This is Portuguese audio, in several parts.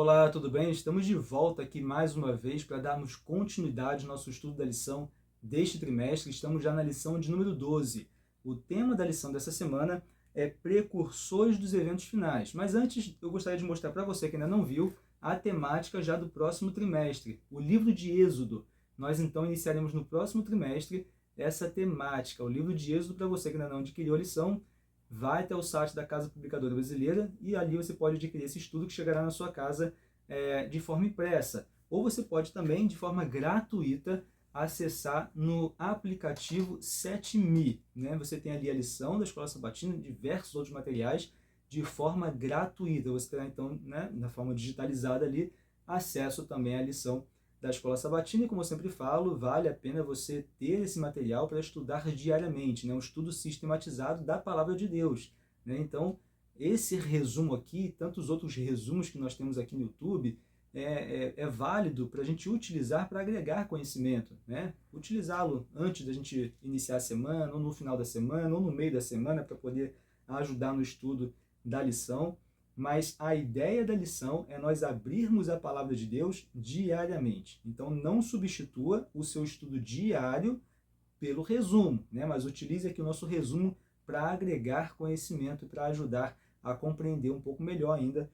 Olá, tudo bem? Estamos de volta aqui mais uma vez para darmos continuidade ao nosso estudo da lição deste trimestre. Estamos já na lição de número 12. O tema da lição dessa semana é precursores dos eventos finais. Mas antes, eu gostaria de mostrar para você que ainda não viu a temática já do próximo trimestre, o livro de Êxodo. Nós então iniciaremos no próximo trimestre essa temática, o livro de Êxodo. Para você que ainda não adquiriu a lição, vai até o site da Casa Publicadora Brasileira e ali você pode adquirir esse estudo que chegará na sua casa de forma impressa. Ou você pode também, de forma gratuita, acessar no aplicativo 7Me. Né? Você tem ali a lição da Escola Sabatina e diversos outros materiais de forma gratuita. Você terá então, né, na forma digitalizada ali, acesso também à lição da Escola Sabatina, e como eu sempre falo, vale a pena você ter esse material para estudar diariamente, né? Um estudo sistematizado da Palavra de Deus. Né? Então, esse resumo aqui, tantos outros resumos que nós temos aqui no YouTube, é válido para a gente utilizar para agregar conhecimento, né? Utilizá-lo antes da gente iniciar a semana, ou no final da semana, ou no meio da semana, para poder ajudar no estudo da lição. Mas a ideia da lição é nós abrirmos a palavra de Deus diariamente. Então não substitua o seu estudo diário pelo resumo, né? Mas utilize aqui o nosso resumo para agregar conhecimento e para ajudar a compreender um pouco melhor ainda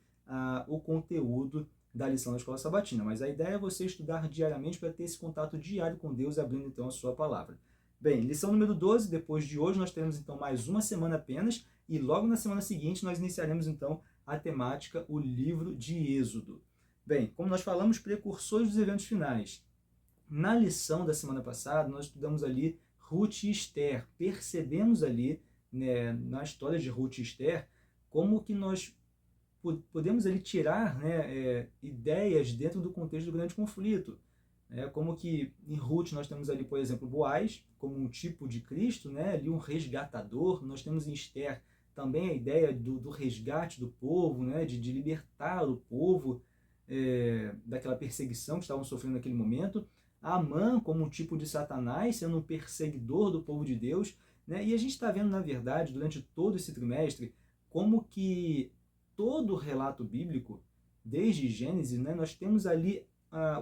o conteúdo da lição da Escola Sabatina. Mas a ideia é você estudar diariamente para ter esse contato diário com Deus, abrindo então a sua palavra. Bem, lição número 12, depois de hoje nós teremos então mais uma semana apenas, e logo na semana seguinte nós iniciaremos então a temática, o livro de Êxodo. Bem, como nós falamos, precursores dos eventos finais. Na lição da semana passada, nós estudamos ali Ruth e Esther. Percebemos ali, né, na história de Ruth e Esther, como que nós podemos ali tirar, né, ideias dentro do contexto do grande conflito. Como que em Ruth nós temos ali, por exemplo, Boaz como um tipo de Cristo, né, ali um resgatador. Nós temos em Esther também a ideia do resgate do povo, né, de libertar o povo daquela perseguição que estavam sofrendo naquele momento. Amã como um tipo de Satanás, sendo um perseguidor do povo de Deus. Né? E a gente está vendo, na verdade, durante todo esse trimestre, como que todo o relato bíblico, desde Gênesis, né, nós temos ali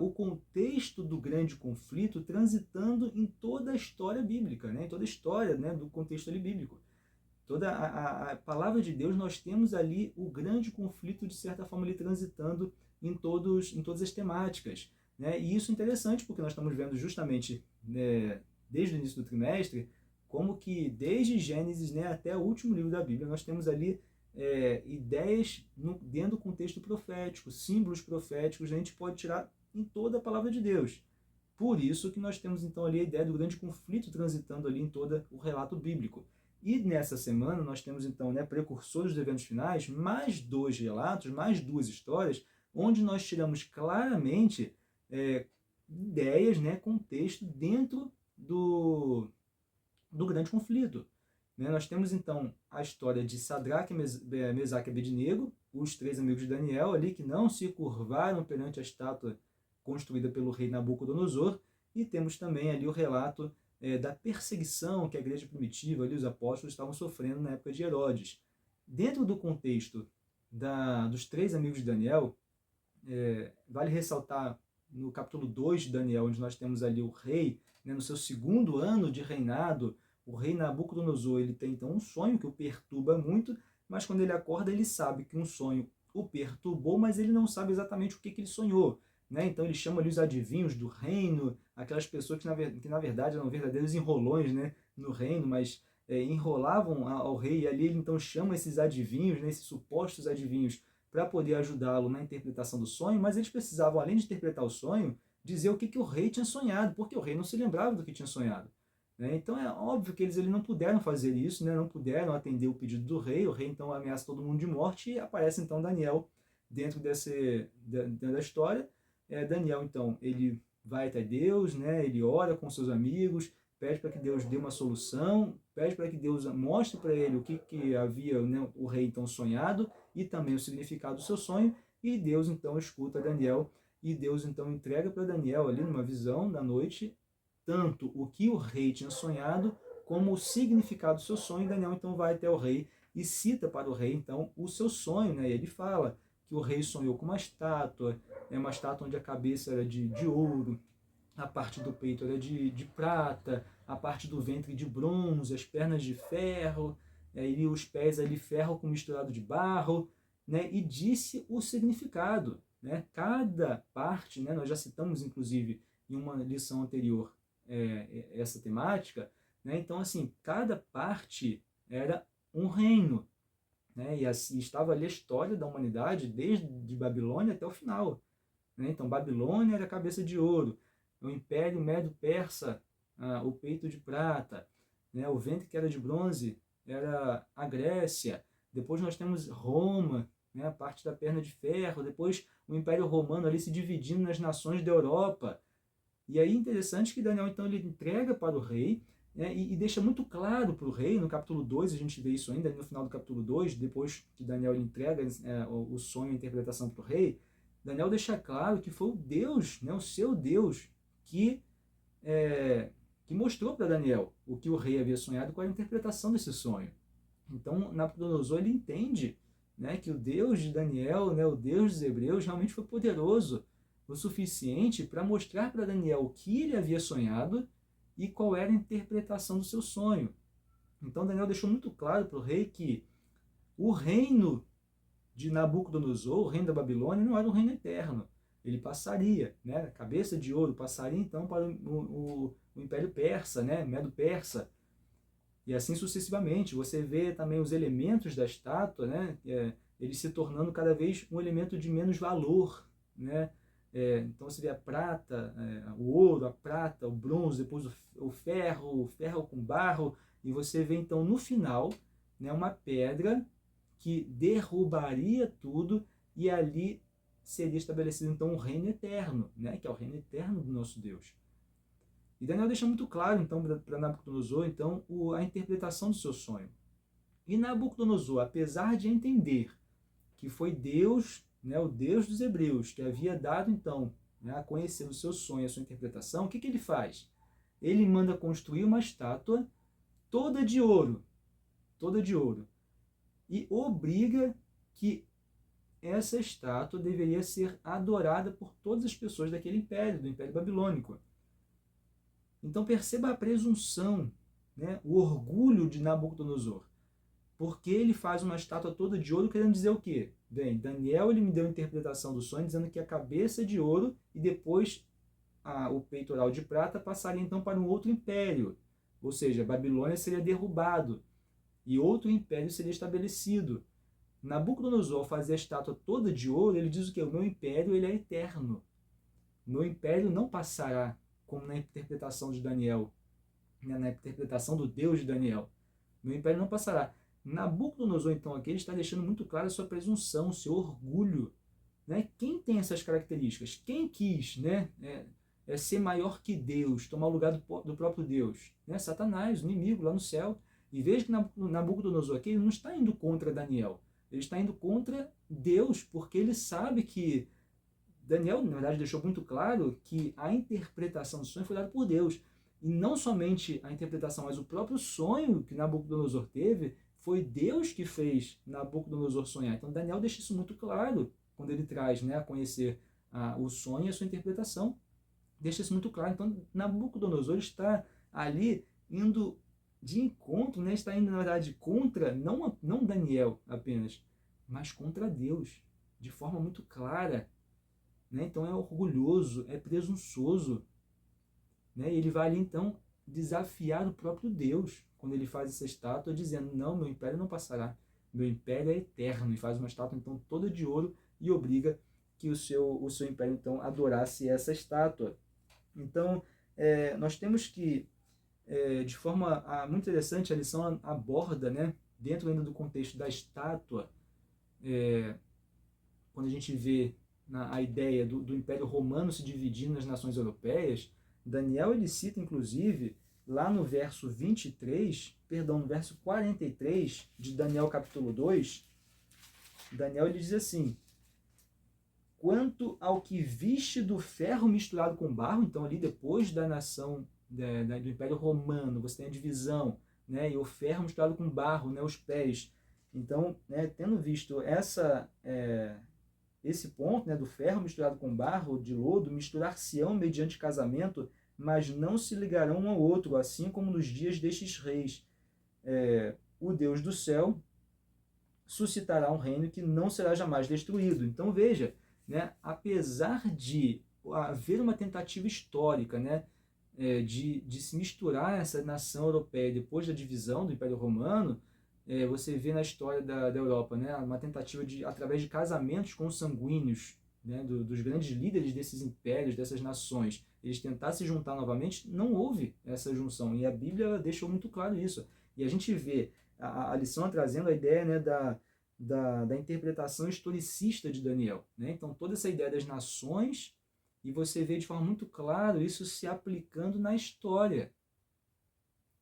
o contexto do grande conflito transitando em toda a história bíblica, né, em toda a história, né, do contexto ali bíblico. Toda a palavra de Deus, nós temos ali o grande conflito, de certa forma, ali transitando em todas as temáticas. Né? E isso é interessante, porque nós estamos vendo justamente, né, desde o início do trimestre, como que desde Gênesis, né, até o último livro da Bíblia, nós temos ali ideias dentro do contexto profético, símbolos proféticos, a gente pode tirar em toda a palavra de Deus. Por isso que nós temos então ali a ideia do grande conflito transitando ali em todo o relato bíblico. E nessa semana nós temos então, né, precursores dos eventos finais, mais dois relatos, mais duas histórias, onde nós tiramos claramente ideias, né, contexto dentro do grande conflito. Né? Nós temos então a história de Sadraque, Mesaque e Abednego, os três amigos de Daniel ali, que não se curvaram perante a estátua construída pelo rei Nabucodonosor, e temos também ali o relato da perseguição que a igreja primitiva, ali, os apóstolos, estavam sofrendo na época de Herodes. Dentro do contexto dos três amigos de Daniel, vale ressaltar no capítulo 2 de Daniel, onde nós temos ali o rei, né, no seu segundo ano de reinado, o rei Nabucodonosor, ele tem então um sonho que o perturba muito, mas quando ele acorda ele sabe que um sonho o perturbou, mas ele não sabe exatamente o que ele sonhou. Né? Então ele chama ali os adivinhos do reino, aquelas pessoas que na verdade eram verdadeiros enrolões, né, no reino, mas enrolavam ao rei, e ali ele então chama esses adivinhos, né, esses supostos adivinhos, para poder ajudá-lo na interpretação do sonho, mas eles precisavam, além de interpretar o sonho, dizer o que o rei tinha sonhado, porque o rei não se lembrava do que tinha sonhado. Né? Então é óbvio que eles não puderam fazer isso, né? Não puderam atender o pedido do rei. O rei então ameaça todo mundo de morte, e aparece então Daniel dentro da história. Daniel então ele vai até Deus, né? Ele ora com seus amigos, pede para que Deus dê uma solução, pede para que Deus mostre para ele o que havia, né, o rei então sonhado, e também o significado do seu sonho, e Deus então escuta Daniel, e Deus então entrega para Daniel ali numa visão da noite, tanto o que o rei tinha sonhado, como o significado do seu sonho. Daniel então vai até o rei e cita para o rei então o seu sonho, né? E ele fala que o rei sonhou com uma estátua onde a cabeça era de ouro, a parte do peito era de prata, a parte do ventre de bronze, as pernas de ferro, e os pés ali ferro com misturado de barro, né? E disse o significado, né? Cada parte, né? Nós já citamos inclusive em uma lição anterior essa temática, né? Então assim, cada parte era um reino, né? E assim estava ali a história da humanidade desde Babilônia até o final, né? Então Babilônia era a cabeça de ouro, o Império Medo-Persa, o peito de prata, né? O ventre que era de bronze era a Grécia. Depois nós temos Roma, né? A parte da perna de ferro. Depois o Império Romano ali se dividindo nas nações da Europa. E aí interessante que Daniel então ele entrega para o rei, né? E deixa muito claro para o rei, no capítulo 2 a gente vê isso ainda, no final do capítulo 2, depois que Daniel ele entrega o sonho e a interpretação para o rei, Daniel deixa claro que foi o Deus, né, o seu Deus, que, que mostrou para Daniel o que o rei havia sonhado, qual era a interpretação desse sonho. Então, Nabucodonosor ele entende, né, que o Deus de Daniel, né, o Deus dos hebreus, realmente foi poderoso o suficiente para mostrar para Daniel o que ele havia sonhado e qual era a interpretação do seu sonho. Então, Daniel deixou muito claro para o rei que o reino de Nabucodonosor, o reino da Babilônia, não era um reino eterno. Ele passaria, né? A cabeça de ouro passaria então para o Império Persa, né? Medo-Persa, e assim sucessivamente. Você vê também os elementos da estátua, né? Eles se tornando cada vez um elemento de menos valor, né? Então você vê a prata, o ouro, a prata, o bronze, depois o ferro com barro, e você vê então no final, né, uma pedra que derrubaria tudo e ali seria estabelecido então um reino eterno, né, que é o reino eterno do nosso Deus. E Daniel deixa muito claro então para Nabucodonosor então a interpretação do seu sonho. E Nabucodonosor, apesar de entender que foi Deus, né, o Deus dos hebreus, que havia dado então, né, a conhecer o seu sonho, a sua interpretação, o que ele faz? Ele manda construir uma estátua toda de ouro, e obriga que essa estátua deveria ser adorada por todas as pessoas daquele império, do Império Babilônico. Então perceba a presunção, né, o orgulho de Nabucodonosor. Porque ele faz uma estátua toda de ouro querendo dizer o quê? Bem, Daniel ele me deu a interpretação do sonho dizendo que a cabeça é de ouro e depois o peitoral de prata passaria então para um outro império. Ou seja, Babilônia seria derrubado e outro império seria estabelecido. Nabucodonosor, ao fazer a estátua toda de ouro, ele diz o quê? O meu império ele é eterno. O meu império não passará, como na interpretação de Daniel, né? Na interpretação do Deus de Daniel. Meu império não passará. Nabucodonosor, então, aqui ele está deixando muito claro a sua presunção, o seu orgulho. Né? Quem tem essas características? Quem quis, né, ser maior que Deus, tomar o lugar do próprio Deus? Né? Satanás, o inimigo lá no céu. E veja que Nabucodonosor aqui ele não está indo contra Daniel. Ele está indo contra Deus, porque ele sabe que Daniel, na verdade, deixou muito claro que a interpretação do sonho foi dada por Deus. E não somente a interpretação, mas o próprio sonho que Nabucodonosor teve, foi Deus que fez Nabucodonosor sonhar. Então Daniel deixa isso muito claro quando ele traz, né, a conhecer o sonho e a sua interpretação. Deixa isso muito claro. Então Nabucodonosor está ali indo de encontro, né, está indo, na verdade, contra, não Daniel apenas, mas contra Deus, de forma muito clara. Né? Então é orgulhoso, é presunçoso. Né? E ele vai ali então desafiar o próprio Deus quando ele faz essa estátua, dizendo: não, meu império não passará, meu império é eterno. E faz uma estátua então toda de ouro e obriga que o seu império então adorasse essa estátua. Então nós temos que, de forma muito interessante, a lição aborda, né, dentro ainda do contexto da estátua, quando a gente vê a ideia do Império Romano se dividindo nas nações europeias, Daniel ele cita inclusive lá no verso 23, perdão, no verso 43 de Daniel capítulo 2, Daniel ele diz assim: quanto ao que viste do ferro misturado com barro, então ali depois da nação do Império Romano, você tem a divisão, né, e o ferro misturado com barro, né, os pés. Então, né, tendo visto esse ponto, né, do ferro misturado com barro, de lodo, misturar-se-ão mediante casamento, mas não se ligarão um ao outro, assim como nos dias destes reis. O Deus do céu suscitará um reino que não será jamais destruído. Então veja, né, apesar de haver uma tentativa histórica, né, de se misturar essa nação europeia depois da divisão do Império Romano, você vê na história da Europa, né, uma tentativa de, através de casamentos consanguíneos, né, dos grandes líderes desses impérios, dessas nações, eles tentar se juntar novamente, não houve essa junção. E a Bíblia deixou muito claro isso. E a gente vê a lição trazendo a ideia, né, da interpretação historicista de Daniel. Né? Então, toda essa ideia das nações, e você vê de forma muito clara isso se aplicando na história.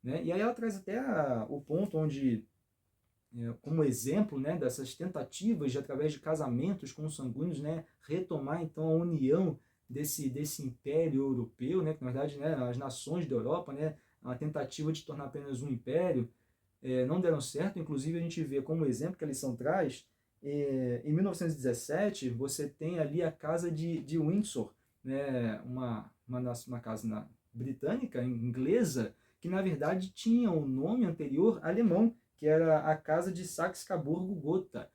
Né? E aí ela traz até o ponto onde, como exemplo, né, dessas tentativas de, através de casamentos consanguíneos, né, retomar então a união desse império europeu, né, que na verdade, né, as nações da Europa, né, a tentativa de tornar apenas um império, não deram certo. Inclusive a gente vê como exemplo que a lição traz, em 1917 você tem ali a casa de Windsor, né, uma casa britânica, inglesa, que na verdade tinha um nome anterior alemão, que era a casa de Saxe-Coburgo-Gotha.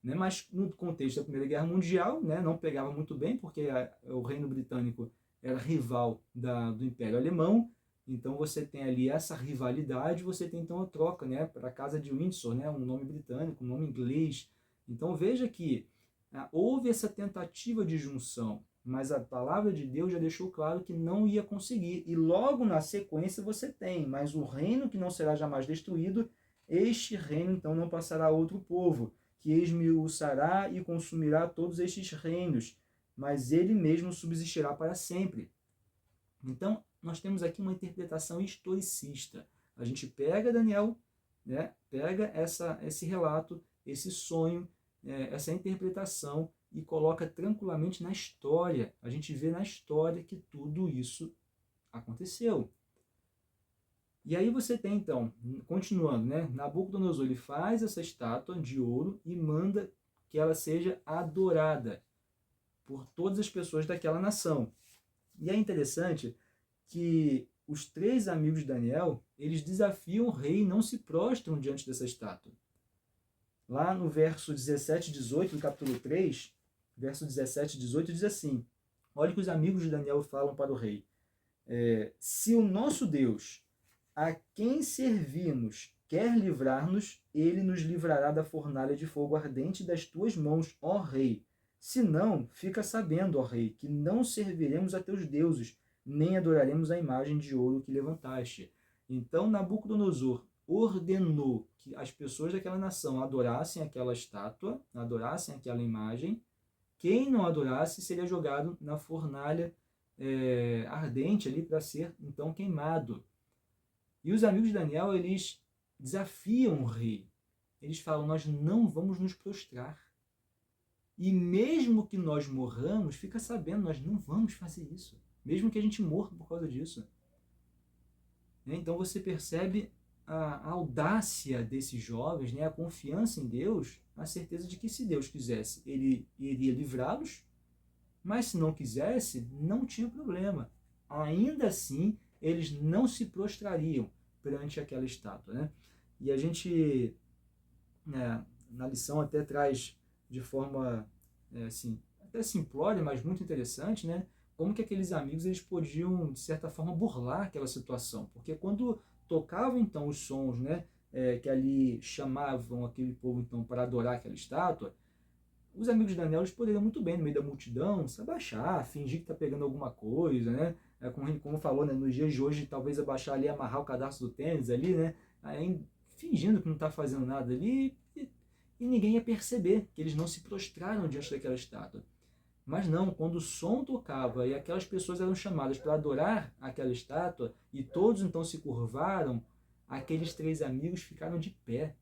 Né? Mas no contexto da Primeira Guerra Mundial, né, não pegava muito bem, porque o Reino Britânico era rival do Império Alemão. Então você tem ali essa rivalidade, você tem então a troca, né, para a casa de Windsor, né, um nome britânico, um nome inglês. Então veja que houve essa tentativa de junção, mas a palavra de Deus já deixou claro que não ia conseguir. E logo na sequência você tem, mas o reino que não será jamais destruído, este reino então não passará a outro povo, que esmiuçará e consumirá todos estes reinos, mas ele mesmo subsistirá para sempre. Então, nós temos aqui uma interpretação historicista. A gente pega Daniel, né, pega esse relato, esse sonho, essa interpretação e coloca tranquilamente na história. A gente vê na história que tudo isso aconteceu. E aí você tem, então, continuando, né, Nabucodonosor ele faz essa estátua de ouro e manda que ela seja adorada por todas as pessoas daquela nação. E é interessante que os 3 amigos de Daniel, eles desafiam o rei e não se prostram diante dessa estátua. Lá no verso 17 e 18, do capítulo 3, verso 17 e 18, diz assim: olha o que os amigos de Daniel falam para o rei. Se o nosso Deus, a quem servimos, quer livrar-nos, ele nos livrará da fornalha de fogo ardente das tuas mãos, ó rei. Se não, fica sabendo, ó rei, que não serviremos a teus deuses, nem adoraremos a imagem de ouro que levantaste. Então Nabucodonosor ordenou que as pessoas daquela nação adorassem aquela estátua, adorassem aquela imagem. Quem não adorasse seria jogado na fornalha ardente ali para ser então queimado. E os amigos de Daniel, eles desafiam o rei. Eles falam: nós não vamos nos prostrar. E mesmo que nós morramos, fica sabendo, nós não vamos fazer isso. Mesmo que a gente morra por causa disso. Então você percebe a audácia desses jovens, né? A confiança em Deus, a certeza de que se Deus quisesse, ele iria livrá-los, mas se não quisesse, não tinha problema. Ainda assim, eles não se prostrariam perante aquela estátua. Né? E a gente, na lição, até traz de forma assim, até simplória, mas muito interessante, né? Como que aqueles amigos eles podiam, de certa forma, burlar aquela situação. Porque quando tocavam, então, os sons, né, que ali chamavam aquele povo então para adorar aquela estátua, os amigos de Daniel eles poderiam muito bem, no meio da multidão, se abaixar, fingir que está pegando alguma coisa, né? Como falou, né, nos dias de hoje, talvez abaixar ali, amarrar o cadarço do tênis ali, né? Aí, fingindo que não está fazendo nada ali, e ninguém ia perceber que eles não se prostraram diante daquela estátua. Mas não, quando o som tocava e aquelas pessoas eram chamadas para adorar aquela estátua, e todos então se curvaram, aqueles 3 amigos ficaram de pé.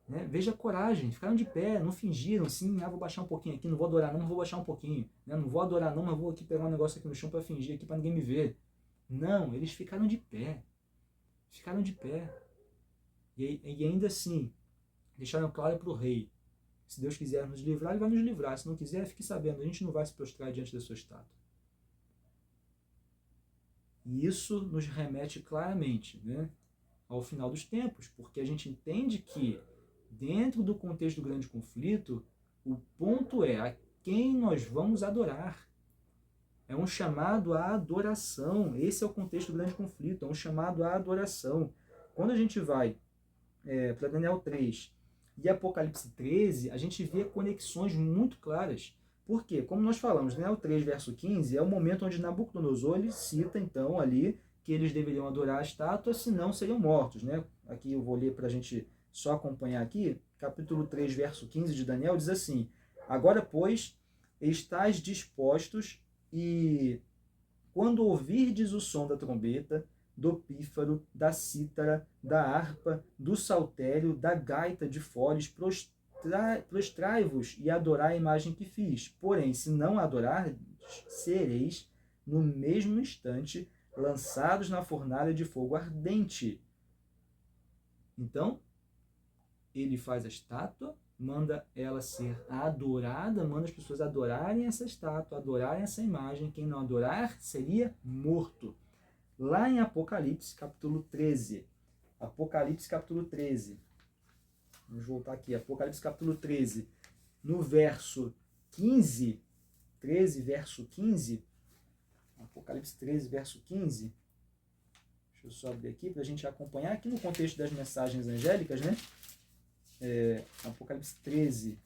Né? Veja a coragem, ficaram de pé, não fingiram assim, vou baixar um pouquinho aqui, não vou adorar não, mas vou baixar um pouquinho. Né? Não vou adorar não, mas vou aqui pegar um negócio aqui no chão para fingir aqui, para ninguém me ver. Não, eles ficaram de pé. Ficaram de pé. E ainda assim, deixaram claro para o rei: Se Deus quiser nos livrar, Ele vai nos livrar. Se não quiser, fique sabendo, a gente não vai se prostrar diante da sua estátua. E isso nos remete claramente, né, ao final dos tempos, porque a gente entende que, dentro do contexto do grande conflito, o ponto é a quem nós vamos adorar. É um chamado à adoração. Esse é o contexto do grande conflito, é um chamado à adoração. Quando a gente vai para Daniel 3 e Apocalipse 13, a gente vê conexões muito claras. Por quê? Como nós falamos, Daniel 3, verso 15, é o momento onde Nabucodonosor ele cita, então, ali, que eles deveriam adorar a estátua, senão seriam mortos. Né? Aqui eu vou ler para a gente só acompanhar aqui. Capítulo 3, verso 15 de Daniel, diz assim: Agora, pois, estáis dispostos, e quando ouvirdes o som da trombeta, do pífaro, da cítara, da harpa, do saltério, da gaita de foles, prostrai-vos e adorai a imagem que fiz. Porém, se não adorardes, sereis, no mesmo instante, lançados na fornalha de fogo ardente. Então, ele faz a estátua, manda ela ser adorada, manda as pessoas adorarem essa estátua, adorarem essa imagem. Quem não adorar seria morto. Lá em Apocalipse, capítulo 13. Apocalipse, capítulo 13. Vamos voltar aqui. Apocalipse, capítulo 13. No verso 15. 13, verso 15. Apocalipse 13, verso 15. Deixa eu só abrir aqui para a gente acompanhar aqui no contexto das mensagens angélicas, né? Apocalipse 13.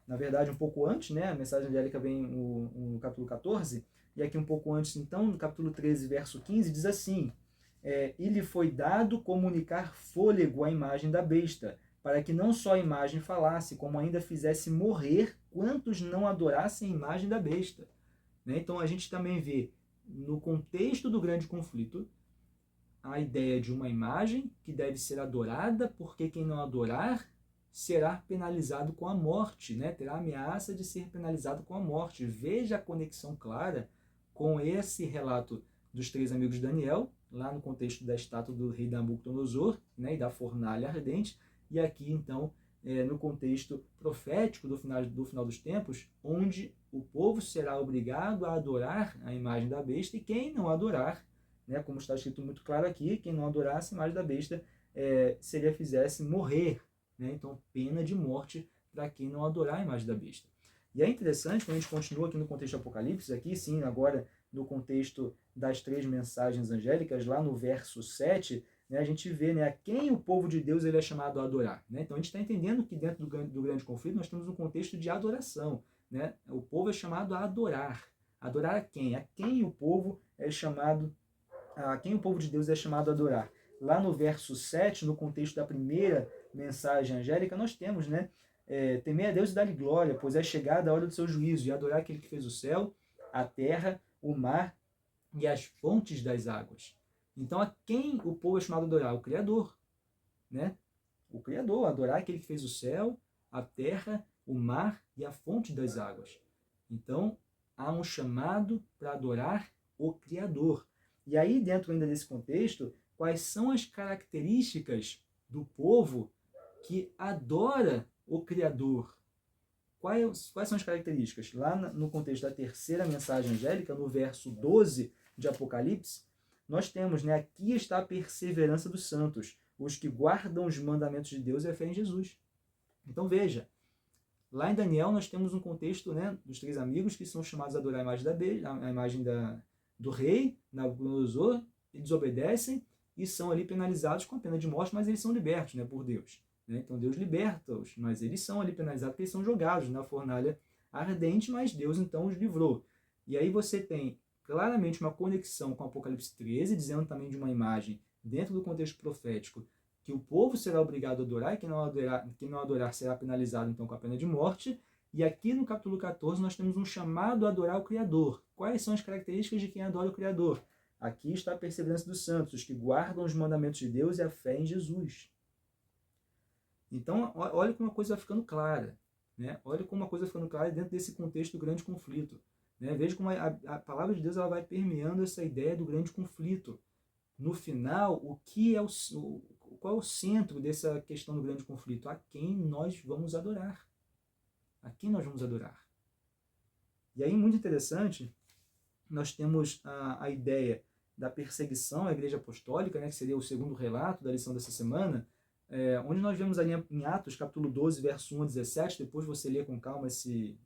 Na verdade, um pouco antes, né? A mensagem angélica vem no capítulo 14. E aqui um pouco antes, então, no capítulo 13, verso 15, diz assim: E lhe foi dado comunicar fôlego à imagem da besta, para que não só a imagem falasse, como ainda fizesse morrer quantos não adorassem a imagem da besta. Né? Então a gente também vê, no contexto do grande conflito, a ideia de uma imagem que deve ser adorada, porque quem não adorar será penalizado com a morte, né? Terá a ameaça de ser penalizado com a morte. Veja a conexão clara com esse relato dos 3 amigos de Daniel, lá no contexto da estátua do rei Nabucodonosor, né, e da fornalha ardente, e aqui então no contexto profético do final dos tempos, onde o povo será obrigado a adorar a imagem da besta, e quem não adorar, né, como está escrito muito claro aqui, quem não adorasse a imagem da besta seria fizesse morrer, né? Então pena de morte para quem não adorar a imagem da besta. E é interessante, quando a gente continua aqui no contexto do Apocalipse, aqui sim, agora no contexto das 3 mensagens angélicas, lá no verso 7, né, a gente vê, né, a quem o povo de Deus ele é chamado a adorar. Né? Então a gente está entendendo que dentro do grande conflito nós temos um contexto de adoração. Né? O povo é chamado a adorar. Adorar a quem? A quem o povo é chamado, a quem o povo de Deus é chamado a adorar. Lá no verso 7, no contexto da primeira mensagem angélica, nós temos, né, temer a Deus e dar-lhe glória, pois é chegada a hora do seu juízo, e adorar aquele que fez o céu, a terra, o mar e as fontes das águas. Então, a quem o povo é chamado a adorar? O Criador. Né? O Criador, adorar aquele que fez o céu, a terra, o mar e a fonte das águas. Então, há um chamado para adorar o Criador. E aí, dentro ainda desse contexto, quais são as características do povo que adora o Criador? Quais são as características? Lá no contexto da terceira mensagem angélica, no verso 12 de Apocalipse, nós temos, né, aqui está a perseverança dos santos, os que guardam os mandamentos de Deus e a fé em Jesus. Então veja, lá em Daniel nós temos um contexto, né, dos 3 amigos que são chamados a adorar a imagem a imagem do rei, Nabucodonosor, e desobedecem e são ali penalizados com a pena de morte, mas eles são libertos, né, por Deus. Né? Então Deus liberta-os, mas eles são ali penalizados porque eles são jogados na fornalha ardente, mas Deus então os livrou. E aí você tem claramente uma conexão com Apocalipse 13, dizendo também de uma imagem dentro do contexto profético, que o povo será obrigado a adorar, e quem não adorar será penalizado então com a pena de morte. E aqui no capítulo 14 nós temos um chamado a adorar o Criador. Quais são as características de quem adora o Criador? Aqui está a perseverança dos santos, os que guardam os mandamentos de Deus e a fé em Jesus. Então, olha como a coisa vai ficando clara. Né? Olha como a coisa vai ficando clara dentro desse contexto do grande conflito. Né? Veja como a palavra de Deus ela vai permeando essa ideia do grande conflito. No final, qual é o centro dessa questão do grande conflito? A quem nós vamos adorar? A quem nós vamos adorar? E aí, muito interessante, nós temos a ideia da perseguição à igreja apostólica, né, que seria o segundo relato da lição dessa semana, onde nós vemos ali em Atos, capítulo 12, verso 1 a 17, depois você lê com calma esse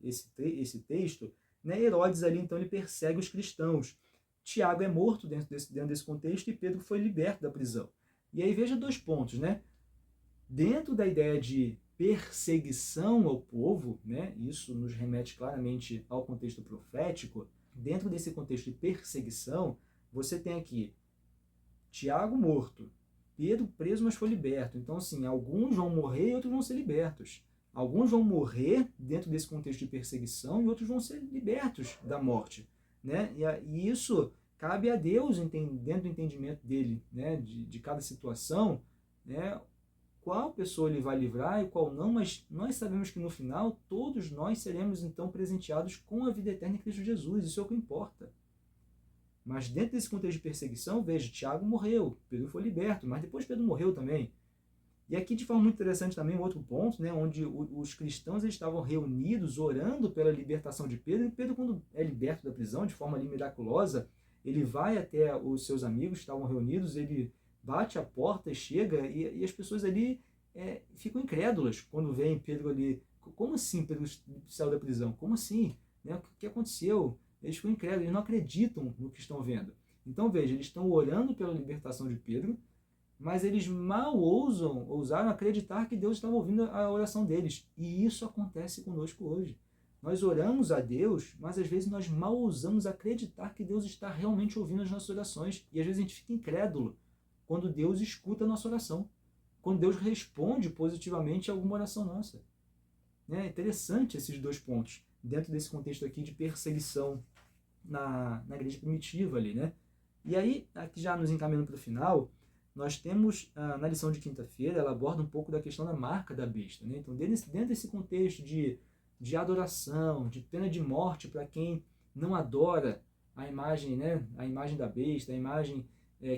texto, né, Herodes ali, então, ele persegue os cristãos. Tiago é morto dentro desse contexto e Pedro foi liberto da prisão. E aí veja 2 pontos, né? Dentro da ideia de perseguição ao povo, né, isso nos remete claramente ao contexto profético, dentro desse contexto de perseguição, você tem aqui Tiago morto, Pedro preso, mas foi liberto. Então, assim, alguns vão morrer e outros vão ser libertos. Alguns vão morrer dentro desse contexto de perseguição e outros vão ser libertos da morte, né? E isso cabe a Deus, dentro do entendimento dele, né, de cada situação, né, qual pessoa ele vai livrar e qual não, mas nós sabemos que no final todos nós seremos então presenteados com a vida eterna em Cristo Jesus, isso é o que importa. Mas dentro desse contexto de perseguição, veja, Tiago morreu, Pedro foi liberto, mas depois Pedro morreu também. E aqui de forma muito interessante também um outro ponto, né, onde os cristãos eles estavam reunidos orando pela libertação de Pedro, e Pedro, quando é liberto da prisão de forma ali miraculosa, ele vai até os seus amigos que estavam reunidos, ele bate a porta e chega, e as pessoas ali ficam incrédulas quando veem Pedro ali. Como assim Pedro saiu da prisão? Como assim? Né? O que aconteceu? Eles ficam incrédulos, eles não acreditam no que estão vendo. Então veja, eles estão orando pela libertação de Pedro, mas eles mal ousaram acreditar que Deus estava ouvindo a oração deles. E isso acontece conosco hoje. Nós oramos a Deus, mas às vezes nós mal ousamos acreditar que Deus está realmente ouvindo as nossas orações. E às vezes a gente fica incrédulo quando Deus escuta a nossa oração, quando Deus responde positivamente a alguma oração nossa. É interessante esses 2 pontos, dentro desse contexto aqui de perseguição na igreja primitiva ali, né? E aí, aqui já nos encaminhando para o final, nós temos, na lição de quinta-feira, ela aborda um pouco da questão da marca da besta, né? Então, dentro desse contexto de adoração, de pena de morte para quem não adora a imagem, né? A imagem da besta, a imagem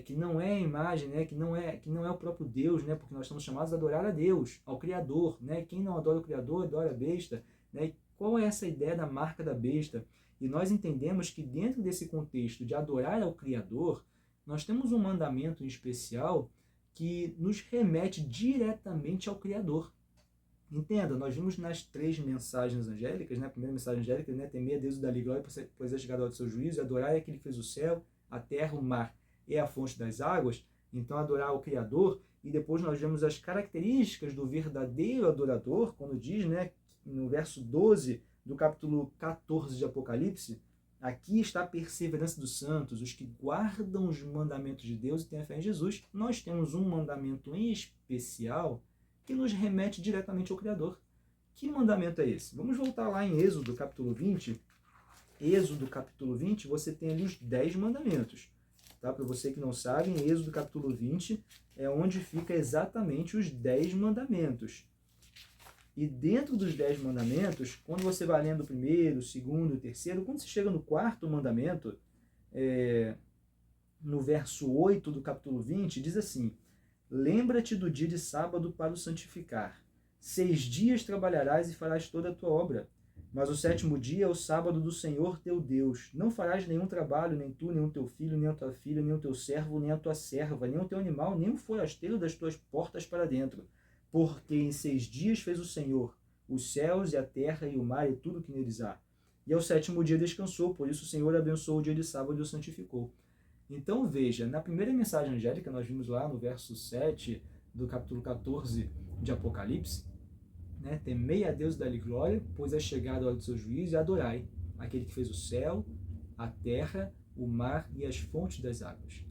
que não é a imagem, né? que não é o próprio Deus, né? Porque nós estamos chamados a adorar a Deus, ao Criador, né? Quem não adora o Criador, adora a besta, né? E qual é essa ideia da marca da besta? E nós entendemos que dentro desse contexto de adorar ao Criador, nós temos um mandamento em especial que nos remete diretamente ao Criador. Entenda, nós vimos nas 3 mensagens angélicas, né? A primeira mensagem angélica, né? Temer a Deus e dar-lhe glória, pois é chegado ao seu juízo, e adorar é aquele que fez o céu, a terra, o mar e a fonte das águas. Então, adorar o Criador. E depois nós vemos as características do verdadeiro adorador, quando diz, né, no verso 12 do capítulo 14 de Apocalipse, aqui está a perseverança dos santos, os que guardam os mandamentos de Deus e têm a fé em Jesus. Nós temos um mandamento em especial que nos remete diretamente ao Criador. Que mandamento é esse? Vamos voltar lá em Êxodo, capítulo 20. Êxodo, capítulo 20, você tem ali os 10 mandamentos. Tá? Para você que não sabe, em Êxodo, capítulo 20, é onde fica exatamente os 10 mandamentos. E dentro dos 10 mandamentos, quando você vai lendo o primeiro, o segundo, o terceiro, quando você chega no 4º mandamento, no verso 8 do capítulo 20, diz assim: lembra-te do dia de sábado para o santificar. 6 dias trabalharás e farás toda a tua obra. Mas o 7º dia é o sábado do Senhor teu Deus. Não farás nenhum trabalho, nem tu, nem o teu filho, nem a tua filha, nem o teu servo, nem a tua serva, nem o teu animal, nem o forasteiro das tuas portas para dentro. Porque em 6 dias fez o Senhor os céus e a terra e o mar e tudo que neles há. E ao 7º dia descansou, por isso o Senhor abençoou o dia de sábado e o santificou. Então veja, na primeira mensagem angélica, nós vimos lá no verso 7 do capítulo 14 de Apocalipse, né, temei a Deus e dá-lhe glória, pois é chegado a hora do seu juízo, e adorai aquele que fez o céu, a terra, o mar e as fontes das águas.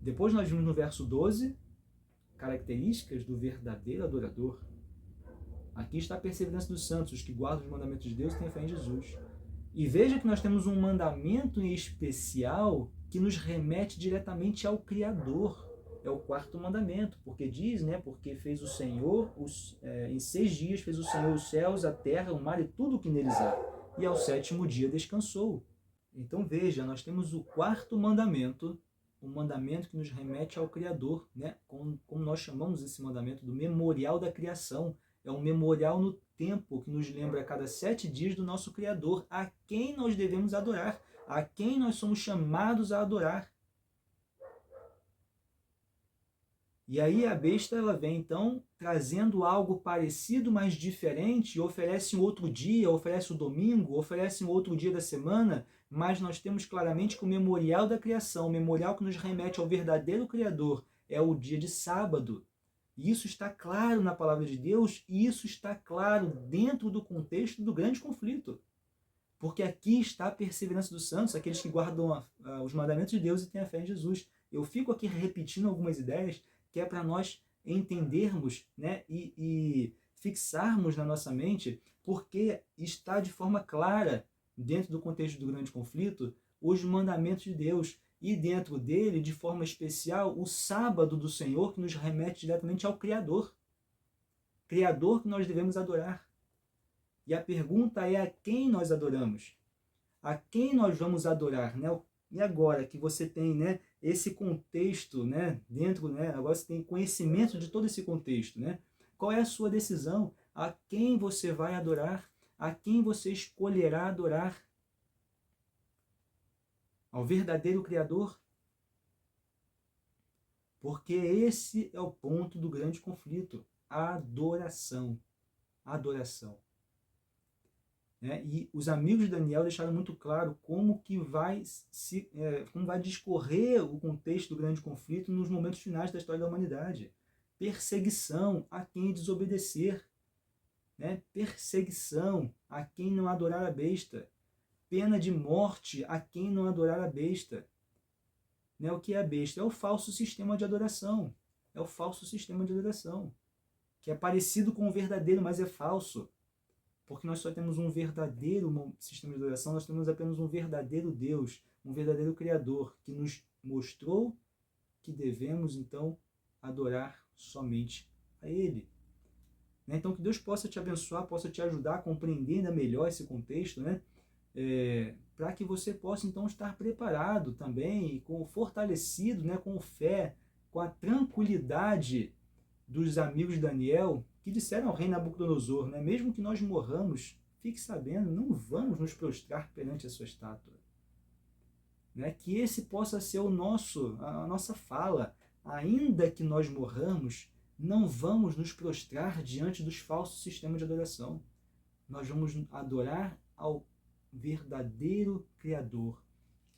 Depois nós vimos no verso 12, características do verdadeiro adorador. Aqui está a perseverança dos santos, os que guardam os mandamentos de Deus e têm fé em Jesus. E veja que nós temos um mandamento em especial que nos remete diretamente ao Criador. É o 4º mandamento, porque diz, né, porque fez o Senhor, em 6 dias fez o Senhor os céus, a terra, o mar e tudo o que neles há. E ao 7º dia descansou. Então veja, nós temos o 4º mandamento um mandamento que nos remete ao Criador, né? Como nós chamamos esse mandamento do memorial da criação. É um memorial no tempo que nos lembra a cada 7 dias do nosso Criador, a quem nós devemos adorar, a quem nós somos chamados a adorar. E aí a besta ela vem então trazendo algo parecido, mas diferente, e oferece um outro dia, oferece o domingo, oferece um outro dia da semana, mas nós temos claramente que o memorial da criação, o memorial que nos remete ao verdadeiro Criador, é o dia de sábado. E isso está claro na palavra de Deus, e isso está claro dentro do contexto do grande conflito. Porque aqui está a perseverança dos santos, aqueles que guardam os mandamentos de Deus e têm a fé em Jesus. Eu fico aqui repetindo algumas ideias que é para nós entendermos, né, e fixarmos na nossa mente, porque está de forma clara, dentro do contexto do grande conflito, os mandamentos de Deus, e dentro dele, de forma especial, o sábado do Senhor, que nos remete diretamente ao Criador. Criador que nós devemos adorar. E a pergunta é: a quem nós adoramos? A quem nós vamos adorar? Né? E agora que você tem, né, esse contexto, né, dentro, né, agora você tem conhecimento de todo esse contexto, né? Qual é a sua decisão? A quem você vai adorar? A quem você escolherá adorar? Ao verdadeiro Criador? Porque esse é o ponto do grande conflito. A adoração. A adoração. E os amigos de Daniel deixaram muito claro como vai discorrer o contexto do grande conflito nos momentos finais da história da humanidade. Perseguição a quem desobedecer, né? Perseguição a quem não adorar a besta, pena de morte a quem não adorar a besta. Né? O que é a besta? É o falso sistema de adoração. É o falso sistema de adoração, que é parecido com o verdadeiro, mas é falso. Porque nós só temos um verdadeiro sistema de adoração, nós temos apenas um verdadeiro Deus, um verdadeiro Criador, que nos mostrou que devemos, então, adorar somente a Ele. Então, que Deus possa te abençoar, possa te ajudar a compreender ainda melhor esse contexto, né? Para que você possa, então, estar preparado também, fortalecido, né? Com fé, com a tranquilidade dos amigos de Daniel, que disseram ao rei Nabucodonosor, né, mesmo que nós morramos, fique sabendo, não vamos nos prostrar perante a sua estátua. Né, que esse possa ser a nossa fala. Ainda que nós morramos, não vamos nos prostrar diante dos falsos sistemas de adoração. Nós vamos adorar ao verdadeiro Criador,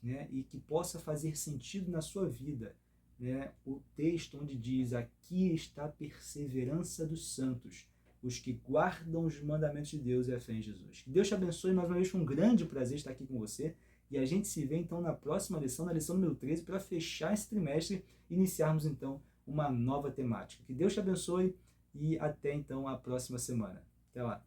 né, e que possa fazer sentido na sua vida. Né, o texto onde diz: aqui está a perseverança dos santos, os que guardam os mandamentos de Deus e a fé em Jesus. Que Deus te abençoe. Mais uma vez, foi um grande prazer estar aqui com você, e a gente se vê então na próxima lição, na lição número 13, para fechar esse trimestre e iniciarmos então uma nova temática. Que Deus te abençoe e até então a próxima semana. Até lá!